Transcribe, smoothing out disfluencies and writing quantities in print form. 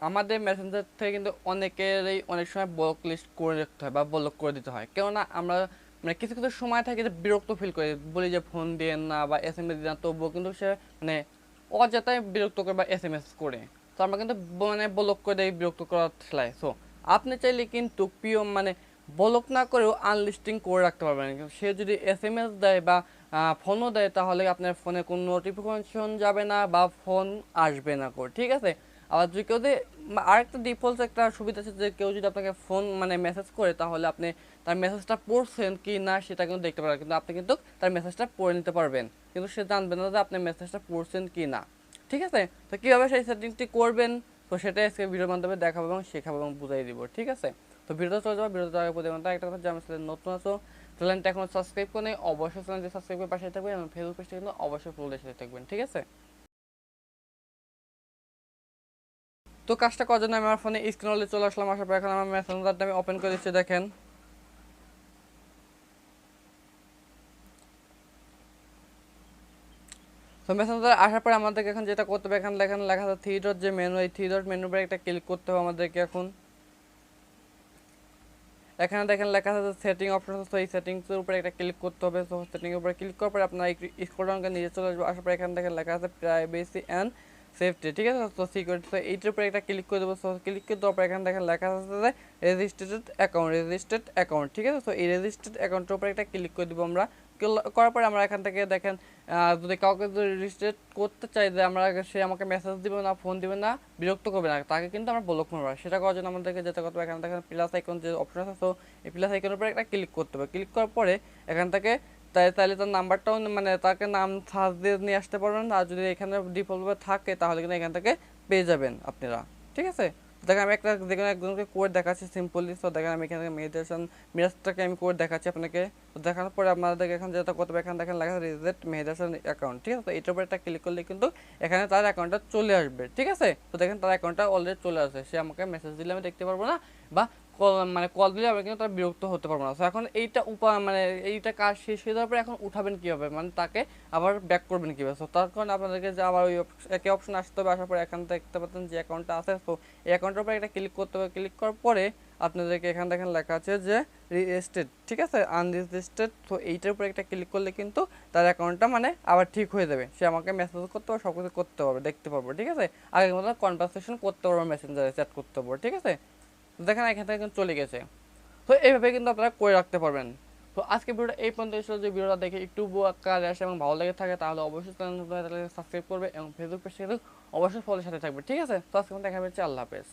আমাদের মেসেঞ্জার থেকে কিন্তু অনেকেরই অনেক সময় ব্লক লিস্ট করে রাখতে হয় বা ব্লক করে দিতে হয়, কেননা আমরা মানে কিছু কিছু সময় থাকে যে বিরক্ত ফিল করি, বলি যে ফোন দিয়েন না বা SMS দিন না, তবুও কিন্তু সে মানে অযথাই বিরক্ত করে বা SMS করে। তো আমরা কিন্তু মানে ব্লক করে দেই বিরক্ত করার ঠেলায়। সো আপনি চাইলে কিন্তু পিও মানে ব্লক না করেও আনলিস্টিং করে রাখতে পারবেন। সে যদি SMS দেয় বা ফোনও দেয়, তাহলে আপনার ফোনে কোনো নোটিফিকেশন যাবে না বা ফোন আসবে না করে, ঠিক আছে। আবার যদি কেউ যদি আরেকটা ডিফল্ট একটা সুবিধা আছে যে কেউ যদি আপনাকে ফোন মানে মেসেজ করে, তাহলে আপনি তার মেসেজটা পড়ছেন কি না সেটা কিন্তু দেখতে পারবেন, কিন্তু আপনি কিন্তু তার মেসেজটা পড়ে নিতে পারবেন, কিন্তু সে জানবে না যে আপনি মেসেজটা পড়ছেন কি না, ঠিক আছে। তো কীভাবে সেই সেটিংটি করবেন, তো সেটাই আজকে ভিডিওর মাধ্যমে দেখাবো এবং শেখাবো এবং বুঝাই দিব, ঠিক আছে। তো ভিডিওটা চলে যাবো, ভিডিওটা আগে প্রতিদিন একটা কথা, যে আমার চ্যানেল নতুন আছো, চ্যানেলটা এখন সাবস্ক্রাইব করে নেই, অবশ্যই চ্যানেলটি সাবস্ক্রাইব করে পাশে থাকবেন এবং ফেসবুক পেজটা কিন্তু অবশ্যই ফলোদের সাথে থাকবেন, ঠিক আছে। তো কাজটা করার জন্য আমি আমার ফোনে স্ক্রিন অলরেডি চলে আসলাম, আসার পর এখন আমার মেসেঞ্জারটা আমি ওপেন করে দিচ্ছি, দেখেন। তো মেসেঞ্জার আসার পরে আমাদেরকে এখন যেটা করতে হবে, এখানে লেখা লেখা আছে থ্রি ডট যে মেনু, এই থ্রি ডট মেনুর উপরে একটা ক্লিক করতে হবে আমাদেরকে এখন। এখানে দেখেন লেখা আছে সেটিং অপশন আছে, এই সেটিংসের উপরে একটা ক্লিক করতে হবে। তো সেটিংয়ের উপরে ক্লিক করার পরে আপনার একটু স্ক্রল ডাউন করে নিচে চলে আসবে, আসার পরে এখানে দেখেন লেখা আছে প্রাইভেসি অ্যান্ড সেফটি, ঠিক আছে। তো সিকিউরিটি, তো এইটার উপরে একটা ক্লিক করে দেবো। তো ক্লিক করে দেওয়ার পর এখানে দেখেন লেখা আছে যে রেজিস্টার্ড অ্যাকাউন্ট, ঠিক আছে। তো এই রেজিস্টার্ড অ্যাকাউন্টের উপরে একটা ক্লিক করে দেবো আমরা। করার পরে আমরা এখান থেকে দেখেন যদি কাউকে যদি রেজিস্টার করতে চাই যে আমরা, সে আমাকে মেসেজ দিবে না, ফোন দিবে না, বিরক্ত করবে না, তাকে কিন্তু আমরা ব্লক করবো। সেটা করার জন্য আমাদেরকে যেটা করতে হবে, এখানে দেখেন প্লাস আইকন যে অপশন আছে, তো এই প্লাস আইকনের উপরে একটা ক্লিক করতে হবে। ক্লিক করার পরে এখান থেকে তাহলে তার নাম্বারটাও মানে তাকে নাম সার্চ দিয়ে নিয়ে আসতে পারবেন, আর যদি এখানে ডিফল্টভাবে থাকে তাহলে কিন্তু এখান থেকে পেয়ে যাবেন আপনারা, ঠিক আছে। দেখেন আমি একটা দেখুন একজনকে কোড দেখাচ্ছি সিম্পলি। তো দেখেন আমি এখানে মিরাজটাকে আমি কোড দেখাচ্ছি আপনাকে। তো দেখানোর পরে আপনাদের এখানে যেটা করতে হবে, এখানে দেখেন লেখা আছে রিজেক্ট মেহেদাসান অ্যাকাউন্ট, ঠিক আছে। তো এটার উপরে একটা ক্লিক করলে কিন্তু এখানে তার অ্যাকাউন্টটা চলে আসবে, ঠিক আছে। তো দেখেন তার অ্যাকাউন্টটা অলরেডি চলে আসে, সে আমাকে মেসেজ দিলে আমি দেখতে পারবো না, বা মানে কল দিলে আমি কিন্তু তার বিরক্ত হতে পারবো না। তো এখন এইটা মানে এইটা কাজ শেষ হয়ে যাওয়ার পরে এখন উঠাবেন কীভাবে, মানে তাকে আবার ব্যাক করবেন কীভাবে। তো তার কারণে আপনাদেরকে যে আবার ওই একই অপশন আসতে হবে, আসার পরে এখান থেকে দেখতে পাচ্ছেন যে অ্যাকাউন্টটা আছে, তো এই অ্যাকাউন্টের উপরে একটা ক্লিক করতে হবে। ক্লিক করার পরে আপনাদেরকে এখানে দেখেন লেখা আছে যে রেজিস্টার্ড, ঠিক আছে, আনরেজিস্টার্ড। তো এইটার উপরে একটা ক্লিক করলে কিন্তু তার অ্যাকাউন্টটা মানে আবার ঠিক হয়ে যাবে, সে আমাকে মেসেজ করতে পারবে, সব কিছু করতে পারবে, দেখতে পারবো, ঠিক আছে। আগের মতো কনভারসেশন করতে পারবো, মেসেঞ্জারে চ্যাট করতে পারবো, ঠিক আছে। দেখেন এখান থেকে কিন্তু চলে গেছে। তো এইভাবে কিন্তু আপনারা করে রাখতে পারবেন। তো আজকে ভিডিওটা এই পর্যন্ত ছিল। যদি ভিডিওটা দেখে একটু কাজে আসে এবং ভালো লেগে থাকে, তাহলে অবশ্যই চ্যানেলটা সাবস্ক্রাইব করবে এবং ফেসবুক পেজটা কিন্তু অবশ্যই ফলোর সাথে থাকবে, ঠিক আছে। তো আজকে দেখা হচ্ছে, আল্লাহ হাফেজ।